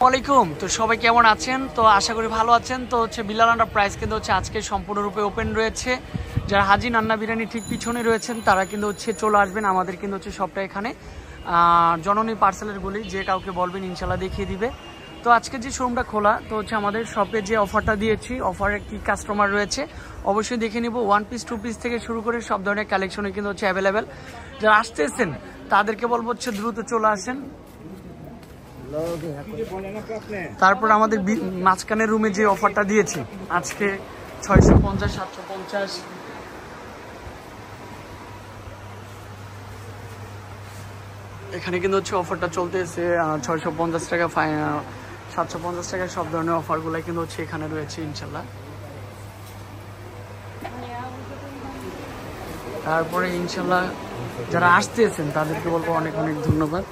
ওয়ালাইকুম। তো সবাই কেমন আছেন? তো আশা করি ভালো আছেন। তো বিলাল এন্টারপ্রাইজ কিন্তু আজকে সম্পূর্ণরূপে ওপেন রয়েছে। যারা হাজি নান্না বিরিয়ানি ঠিক পিছনে রয়েছেন তারা কিন্তু চলে আসবেন। আমাদের কিন্তু শপটা এখানে জননী পার্সেলের গলি, যে কাউকে বলবেন ইনশাল্লাহ দেখিয়ে দিবে। তো আজকে যে শোরুমটা খোলা, তো আমাদের শপে যে অফারটা দিয়েছি, অফারে কি কাস্টমার রয়েছে অবশ্যই দেখে নিব। 1 পিস 2 পিস থেকে শুরু করে সব ধরনের কালেকশনে কিন্তু অ্যাভেলেবেল। যারা আসতেছেন তাদেরকে বলবো দ্রুত চলে আসেন। তারপর আমাদের মাঝখানের রুমে যে অফারটা দিয়েছি আজকে 650 750, এখানে কিন্তু অফারটা চলতেছে। 650 টাকা 750 টাকা সব ধরনের অফারগুলো কিন্তু এখানে রয়েছে ইনশাল্লাহ। তারপরে ইনশাল্লাহ যারা আসতেছেন তাদেরকে বলবো অনেক অনেক ধন্যবাদ।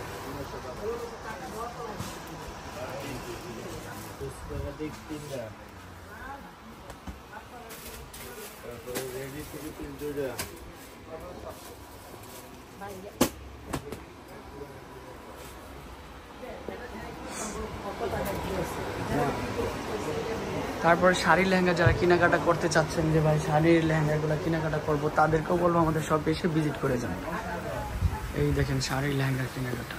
তারপরে শাড়ির লেহেঙ্গা যারা কেনাকাটা করতে চাচ্ছেন, যে ভাই শাড়ির লেহেঙ্গাগুলো কেনাকাটা করবো, তাদেরকেও বলবো আমাদের শপে এসে ভিজিট করে যান। এই দেখেন শাড়ির লেহেঙ্গার কেনাকাটা।